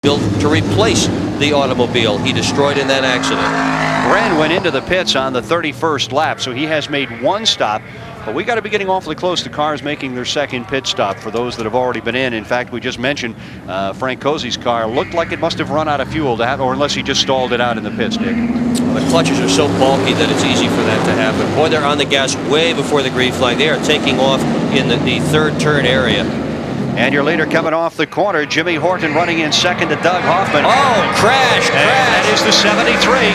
built to replace the automobile he destroyed in that accident. Bren went into the pits on the 31st lap, so he has made one stop. But we got to be getting awfully close to cars making their second pit stop for those that have already been in. In fact, we just mentioned Frank Cozy's car looked like it must have run out of fuel, or unless he just stalled it out in the pits, Dick. Well, the clutches are so bulky that it's easy for that to happen. Boy, they're on the gas way before the green flag. They are taking off in the third turn area. And your leader coming off the corner, Jimmy Horton running in second to Doug Hoffman. Oh, crash. That is the 73.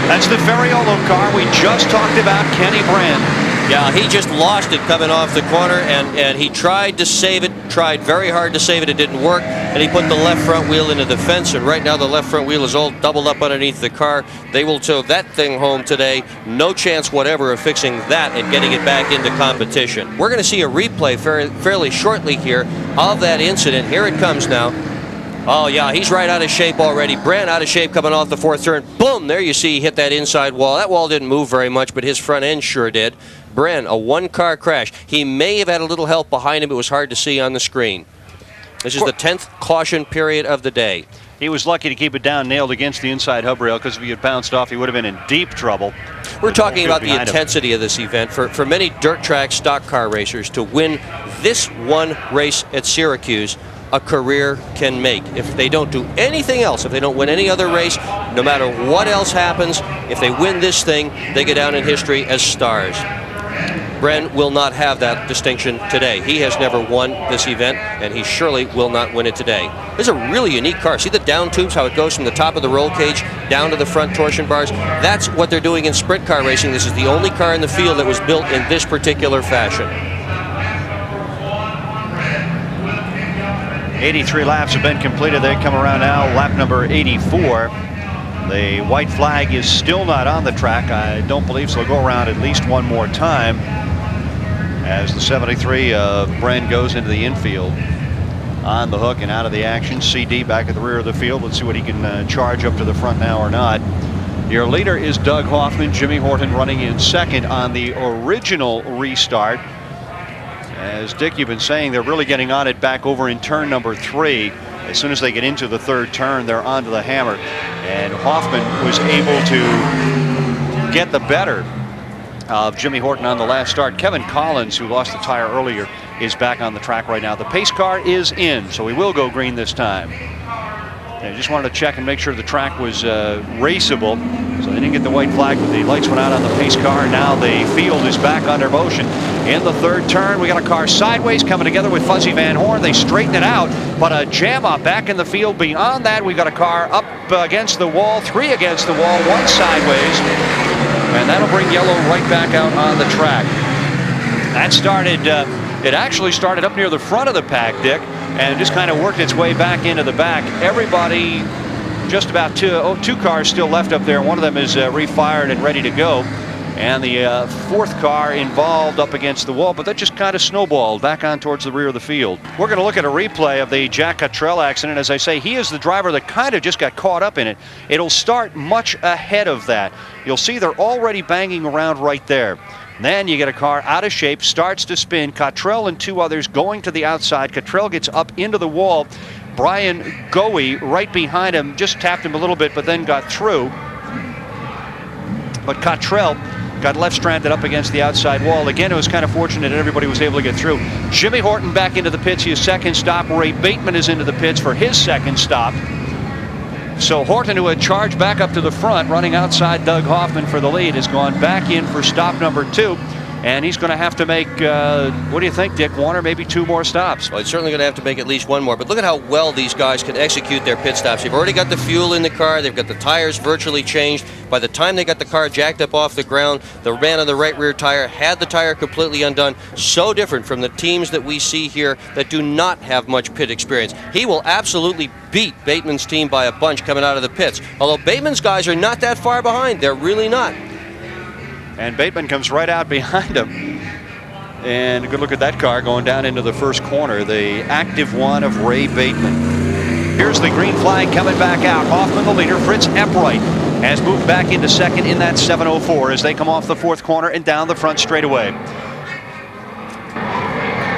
That's the Ferriolo car we just talked about, Kenny Bren. Yeah, he just lost it coming off the corner, and he tried to save it, tried very hard to save it. It didn't work, and he put the left front wheel into the fence, and right now the left front wheel is all doubled up underneath the car. They will tow that thing home today. No chance whatever of fixing that and getting it back into competition. We're going to see a replay fairly shortly here of that incident. Here it comes now. Oh, yeah, he's right out of shape already. Bren out of shape coming off the fourth turn. Boom, there you see he hit that inside wall. That wall didn't move very much, but his front end sure did. Bren, a one-car crash. He may have had a little help behind him. It was hard to see on the screen. This is the 10th caution period of the day. He was lucky to keep it down, nailed against the inside hub rail, because if he had bounced off, he would have been in deep trouble. We're talking about the intensity of this event. For many dirt track stock car racers, to win this one race at Syracuse, a career can make. If they don't do anything else, if they don't win any other race, no matter what else happens, if they win this thing, they go down in history as stars. Bren will not have that distinction today. He has never won this event, and he surely will not win it today. This is a really unique car. See the down tubes, how it goes from the top of the roll cage down to the front torsion bars? That's what they're doing in sprint car racing. This is the only car in the field that was built in this particular fashion. 83 laps have been completed. They come around now, lap number 84. The white flag is still not on the track. I don't believe so. They'll go around at least one more time as the 73 of Bren goes into the infield on the hook and out of the action. CD back at the rear of the field. Let's see what he can charge up to the front now or not. Your leader is Doug Hoffman. Jimmy Horton running in second on the original restart. As Dick, you've been saying, they're really getting on it back over in turn number 3. As soon as they get into the third turn, they're onto the hammer. And Hoffman was able to get the better of Jimmy Horton on the last start. Kevin Collins, who lost the tire earlier, is back on the track right now. The pace car is in, so we will go green this time. I just wanted to check and make sure the track was raceable, so they didn't get the white flag, but the lights went out on the pace car. Now the field is back under motion. In the third turn, we got a car sideways coming together with Fuzzy Van Horn. They straighten it out, but a jam up back in the field. Beyond that, we got a car up against the wall, 3 against the wall, 1 sideways, and that'll bring yellow right back out on the track. That started, it actually started up near the front of the pack, Dick, and just kind of worked its way back into the back. Everybody, just about two cars still left up there. One of them is refired and ready to go. And the fourth car involved up against the wall, but that just kind of snowballed back on towards the rear of the field. We're going to look at a replay of the Jack Cottrell accident. As I say, he is the driver that kind of just got caught up in it. It'll start much ahead of that. You'll see they're already banging around right there. Then you get a car out of shape, starts to spin. Cottrell and 2 others going to the outside. Cottrell gets up into the wall. Brian Goey right behind him, just tapped him a little bit, but then got through. But Cottrell got left stranded up against the outside wall. Again, it was kind of fortunate that everybody was able to get through. Jimmy Horton back into the pits, his second stop. Ray Bateman is into the pits for his second stop. So Horton, who had charged back up to the front, running outside Doug Hoffman for the lead, has gone back in for stop number 2. And he's going to have to make, what do you think, Dick? 1 or maybe 2 more stops? Well, he's certainly going to have to make at least 1 more. But look at how well these guys can execute their pit stops. They've already got the fuel in the car. They've got the tires virtually changed. By the time they got the car jacked up off the ground, the man on the right rear tire had the tire completely undone. So different from the teams that we see here that do not have much pit experience. He will absolutely beat Bateman's team by a bunch coming out of the pits. Although Bateman's guys are not that far behind. They're really not. And Bateman comes right out behind him. And a good look at that car going down into the first corner. The active one of Ray Bateman. Here's the green flag coming back out. Hoffman the leader. Fritz Eppright has moved back into second in that 704 as they come off the fourth corner and down the front straightaway.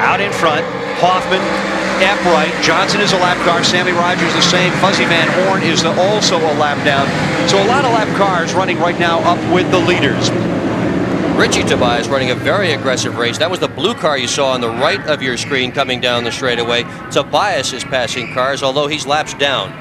Out in front, Hoffman Eppright. Johnson is a lap car. Sammy Rogers the same. Fuzzy Van Horn is also a lap down. So a lot of lap cars running right now up with the leaders. Richie Tobias running a very aggressive race. That was the blue car you saw on the right of your screen coming down the straightaway. Tobias is passing cars, although he's laps down.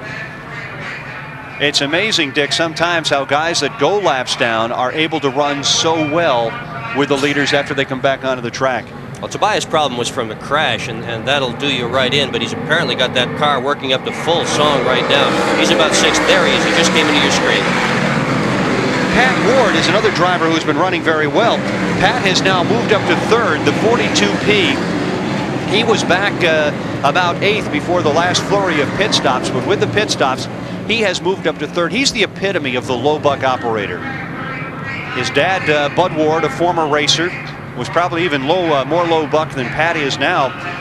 It's amazing, Dick, sometimes how guys that go laps down are able to run so well with the leaders after they come back onto the track. Well, Tobias' problem was from a crash, and that'll do you right in, but he's apparently got that car working up to full song right now. He's about sixth. There he is. He just came into your screen. Pat Ward is another driver who's been running very well. Pat has now moved up to third, the 42P. He was back about eighth before the last flurry of pit stops, but with the pit stops, he has moved up to third. He's the epitome of the low buck operator. His dad, Bud Ward, a former racer, was probably even more low buck than Pat is now.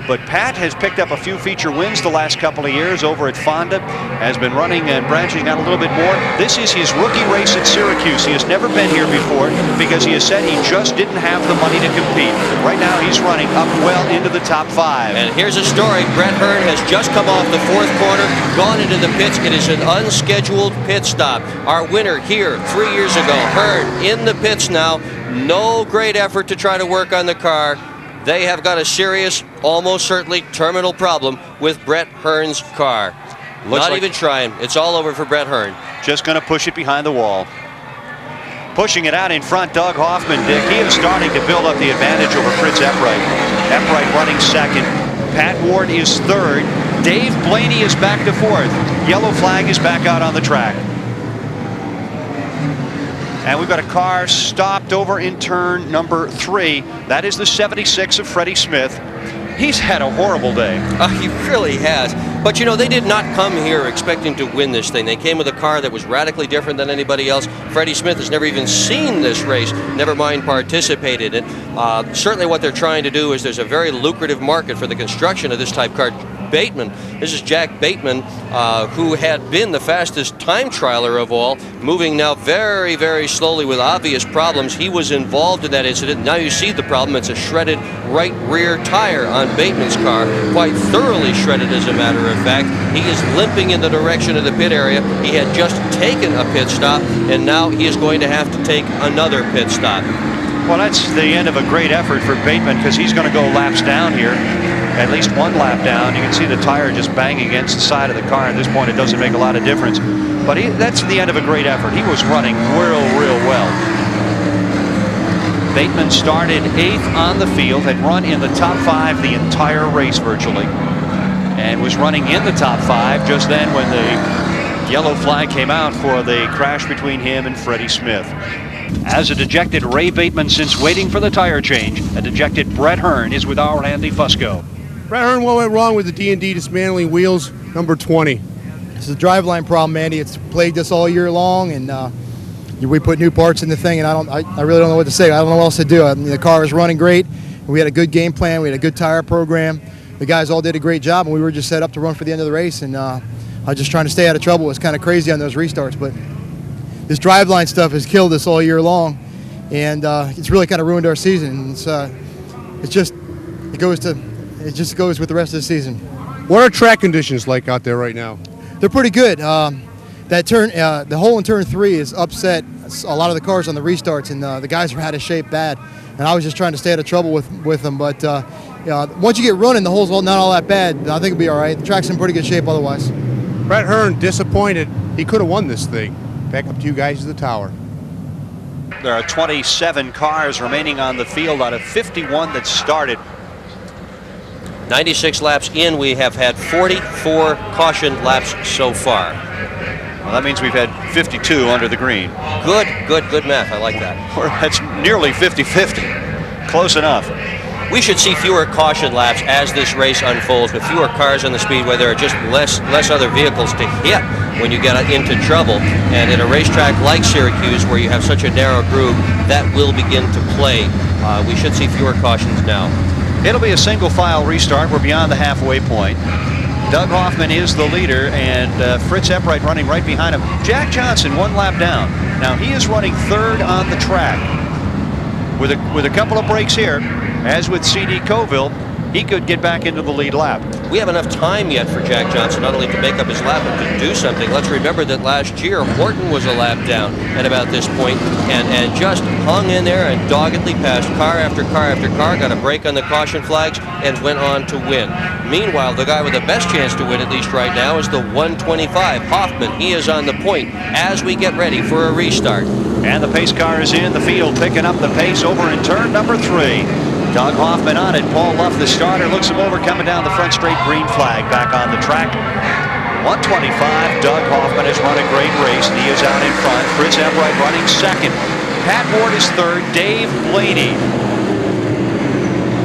But Pat has picked up a few feature wins the last couple of years over at Fonda, has been running and branching out a little bit more. This is his rookie race at Syracuse. He has never been here before because he has said he just didn't have the money to compete. Right now he's running up well into the top 5. And here's a story. Brett Hearn has just come off the fourth corner, gone into the pits. It is an unscheduled pit stop. Our winner here 3 years ago, Hearn, in the pits now. No great effort to try to work on the car. They have got a serious, almost certainly terminal problem with Brett Hearn's car. Not even trying. It's all over for Brett Hearn. Just going to push it behind the wall. Pushing it out in front, Doug Hoffman, Dick. He is starting to build up the advantage over Fritz Eppright. Eppright running second. Pat Ward is third. Dave Blaney is back to fourth. Yellow flag is back out on the track. And we've got a car stopped over in turn number 3. That is the 76 of Freddie Smith. He's had a horrible day. He really has. But you know, they did not come here expecting to win this thing. They came with a car that was radically different than anybody else. Freddie Smith has never even seen this race, never mind participated in it. Certainly what they're trying to do is there's a very lucrative market for the construction of this type car. Bateman, this is Jack Bateman, who had been the fastest time trialer of all, moving now very, very slowly with obvious problems. He was involved in that incident. Now you see the problem. It's a shredded right rear tire on Bateman's car, quite thoroughly shredded as a matter of fact. He is limping in the direction of the pit area. He had just taken a pit stop, and now he is going to have to take another pit stop. Well, that's the end of a great effort for Bateman because he's going to go laps down here. At least one lap down. You can see the tire just banging against the side of the car. At this point, it doesn't make a lot of difference. But that's the end of a great effort. He was running real well. Bateman started 8th on the field, had run in the top 5 the entire race virtually, and was running in the top 5 just then when the yellow flag came out for the crash between him and Freddie Smith. As a dejected Ray Bateman since waiting for the tire change, a dejected Brett Hearn is with our Andy Fusco. Brett Hearn, what went wrong with the D&D dismantling wheels, number 20? It's a driveline problem, Andy. It's plagued us all year long, and we put new parts in the thing, and I really don't know what to say. I don't know what else to do. I mean, the car was running great. We had a good game plan. We had a good tire program. The guys all did a great job, and we were just set up to run for the end of the race, and I was just trying to stay out of trouble. It was kind of crazy on those restarts, but this driveline stuff has killed us all year long, and it's really kind of ruined our season. It just goes with the rest of the season. What are track conditions like out there right now? They're pretty good. That turn, the hole in turn 3 is upset a lot of the cars on the restarts, and the guys are out of shape bad. And I was just trying to stay out of trouble with them. But once you get running, the hole's not all that bad. I think it'll be all right. The track's in pretty good shape otherwise. Brett Hearn disappointed. He could have won this thing. Back up to you guys to the tower. There are 27 cars remaining on the field out of 51 that started. 96 laps in, we have had 44 caution laps so far. Well, that means we've had 52 under the green. Good math. I like that. That's nearly 50-50. Close enough. We should see fewer caution laps as this race unfolds, with fewer cars on the speedway. There are just less other vehicles to hit when you get into trouble. And in a racetrack like Syracuse, where you have such a narrow groove, that will begin to play. We should see fewer cautions now. It'll be a single file restart. We're beyond the halfway point. Doug Hoffman is the leader, and Fritz Eppright running right behind him. Jack Johnson 1 lap down. Now he is running 3rd on the track with a couple of breaks here. As with C.D. Coville, he could get back into the lead lap. We have enough time yet for Jack Johnson not only to make up his lap but to do something. Let's remember that last year Horton was a lap down at about this point and just hung in there and doggedly passed car after car after car, got a break on the caution flags, and went on to win. Meanwhile, the guy with the best chance to win, at least right now, is the 125, Hoffman. He is on the point as we get ready for a restart. And the pace car is in the field, picking up the pace over in turn number 3. Doug Hoffman on it. Paul Luff, the starter, looks him over, coming down the front straight. Green flag back on the track. 125. Doug Hoffman has run a great race, and he is out in front. Fritz Eppright running second. Pat Ward is third. Dave Blaney,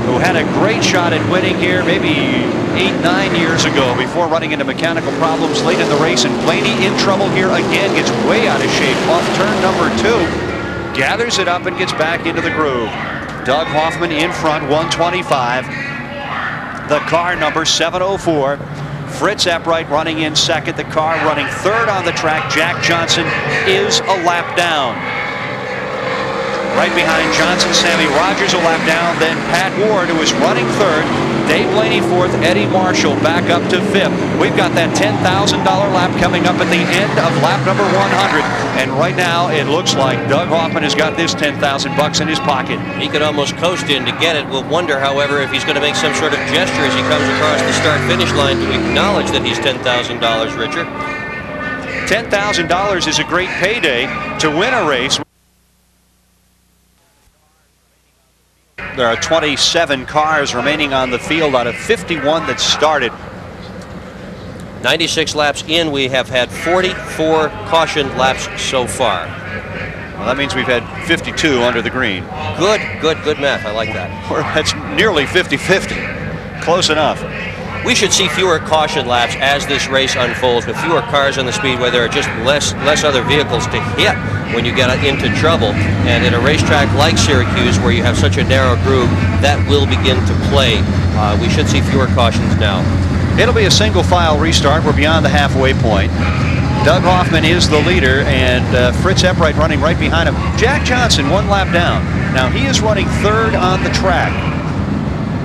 who had a great shot at winning here maybe 8-9 years ago before running into mechanical problems late in the race, and Blaney in trouble here again, gets way out of shape off turn number 2, gathers it up and gets back into the groove. Doug Hoffman in front, 125. The car number 704. Fritz Eppright running in second. The car running third on the track. Jack Johnson is a lap down. Right behind Johnson, Sammy Rogers a lap down. Then Pat Ward, who is running third. Dave Blaney fourth. Eddie Marshall back up to fifth. We've got that $10,000 lap coming up at the end of lap number 100. And right now, it looks like Doug Hoffman has got this $10,000 in his pocket. He could almost coast in to get it. We'll wonder, however, if he's going to make some sort of gesture as he comes across the start-finish line to acknowledge that he's $10,000 richer. $10,000 is a great payday to win a race. There are 27 cars remaining on the field out of 51 that started. 96 laps in, we have had 44 caution laps so far. Well, that means we've had 52 under the green. Good math. I like that. That's nearly 50-50. Close enough. We should see fewer caution laps as this race unfolds. With fewer cars on the speedway, there are just less other vehicles to hit when you get into trouble. And in a racetrack like Syracuse, where you have such a narrow groove, that will begin to play. We should see fewer cautions now. It'll be a single file restart. We're beyond the halfway point. Doug Hoffman is the leader, and Fritz Eppright running right behind him. Jack Johnson one lap down. Now he is running third on the track.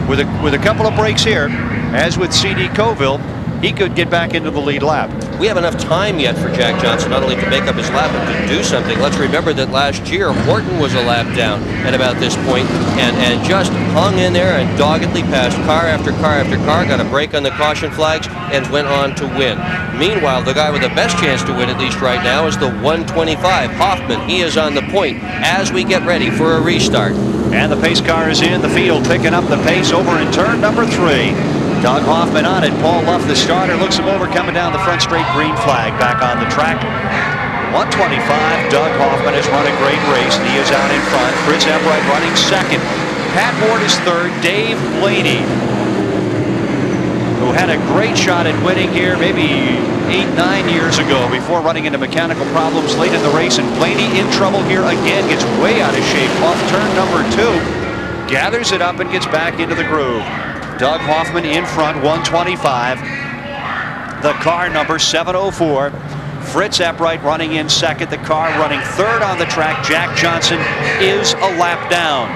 With a couple of breaks here, as with C.D. Coville, he could get back into the lead lap. We have enough time yet for Jack Johnson not only to make up his lap but to do something. Let's remember that last year Horton was a lap down at about this point and just hung in there and doggedly passed car after car after car, got a break on the caution flags, and went on to win. Meanwhile, the guy with the best chance to win, at least right now, is the 125, Hoffman. He is on the point as we get ready for a restart. And the pace car is in the field, picking up the pace over in turn number 3. Doug Hoffman on it. Paul Luff, the starter, looks him over, coming down the front straight. Green flag back on the track. 125. Doug Hoffman has run a great race, and he is out in front. Fritz Eppright running second. Pat Ward is third. Dave Blaney, who had a great shot at winning here maybe 8-9 years ago before running into mechanical problems late in the race, and Blaney in trouble here again, gets way out of shape off turn number 2, gathers it up and gets back into the groove. Doug Hoffman in front, 125. The car number 704. Fritz Eppright running in second. The car running third on the track. Jack Johnson is a lap down.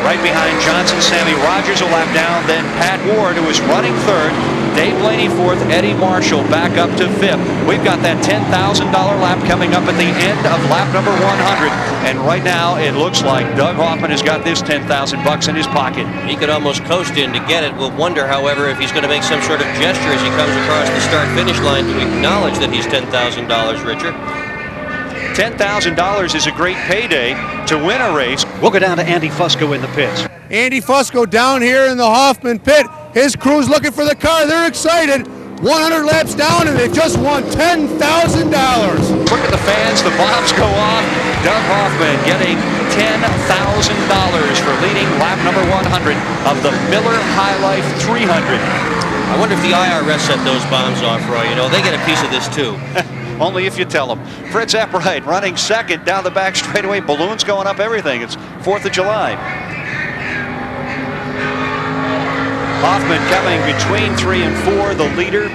Right behind Johnson, Sammy Rogers a lap down. Then Pat Ward, who is running third. Dave Blaney fourth. Eddie Marshall back up to fifth. We've got that $10,000 lap coming up at the end of lap number 100. And right now, it looks like Doug Hoffman has got this $10,000 in his pocket. He could almost coast in to get it. We'll wonder, however, if he's going to make some sort of gesture as he comes across the start-finish line to acknowledge that he's $10,000 richer. $10,000 is a great payday to win a race. We'll go down to Andy Fusco in the pits. Andy Fusco down here in the Hoffman pit. His crew's looking for the car. They're excited. 100 laps down, and they've just won $10,000. Look at the fans. The bombs go off. Doug Hoffman getting $10,000 for leading lap number 100 of the Miller High Life 300. I wonder if the IRS set those bombs off, Roy. You know, they get a piece of this, too. Only if you tell them. Fritz Eppright running second down the back straightaway. Balloons going up, everything. It's 4th of July. Hoffman coming between 3 and 4. The leader,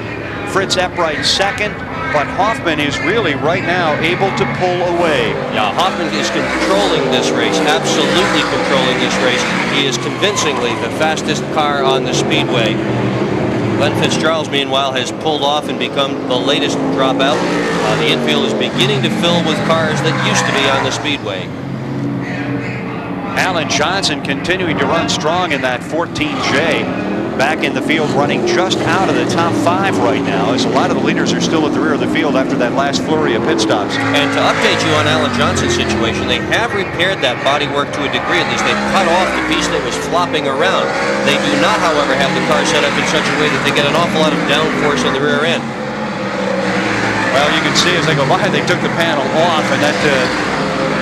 Fritz Eppright second. but Hoffman is really right now able to pull away. Yeah, Hoffman is controlling this race, absolutely controlling this race. He is convincingly the fastest car on the speedway. Glenn Fitzgerald, meanwhile, has pulled off and become the latest dropout. The infield is beginning to fill with cars that used to be on the speedway. Alan Johnson continuing to run strong in that 14J. Back in the field, running just out of the top 5 right now, as a lot of the leaders are still at the rear of the field after that last flurry of pit stops. And to update you on Alan Johnson's situation, they have repaired that bodywork to a degree. At least they've cut off the piece that was flopping around. They do not, however, have the car set up in such a way that they get an awful lot of downforce on the rear end. Well, you can see as they go by, they took the panel off, and that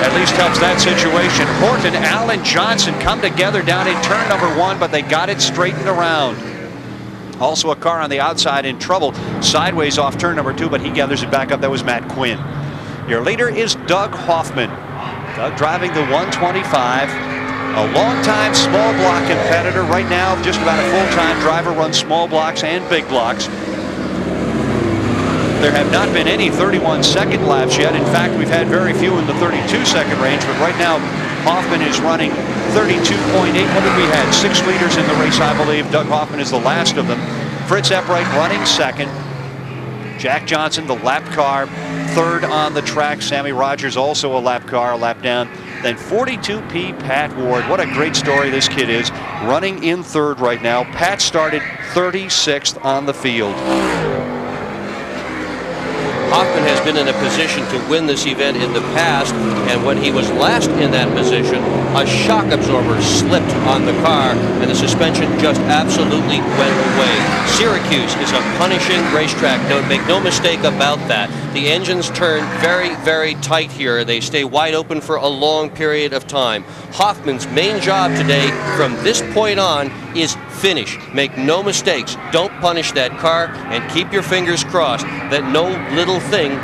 at least helps that situation. Horton, Alan Johnson come together down in turn number 1, but they got it straightened around. Also a car on the outside in trouble, sideways off turn number 2, but he gathers it back up. That was Matt Quinn. Your leader is Doug Hoffman. Doug driving the 125. A long-time small block competitor. Right now, just about a full-time driver, runs small blocks and big blocks. There have not been any 31-second laps yet. In fact, we've had very few in the 32-second range, but right now Hoffman is running 32.8. What did we had? 6 leaders in the race, I believe. Doug Hoffman is the last of them. Fritz Eppright running second. Jack Johnson, the lap car, third on the track. Sammy Rogers also a lap car, a lap down. Then 42P Pat Ward. What a great story this kid is. Running in third right now. Pat started 36th on the field. Hoffman has been in a position to win this event in the past, and when he was last in that position, a shock absorber slipped on the car, and the suspension just absolutely went away. Syracuse is a punishing racetrack. Don't make no mistake about that. The engines turn very, very tight here. They stay wide open for a long period of time. Hoffman's main job today, from this point on, is finish. Make no mistakes. Don't punish that car, and keep your fingers crossed that no little thing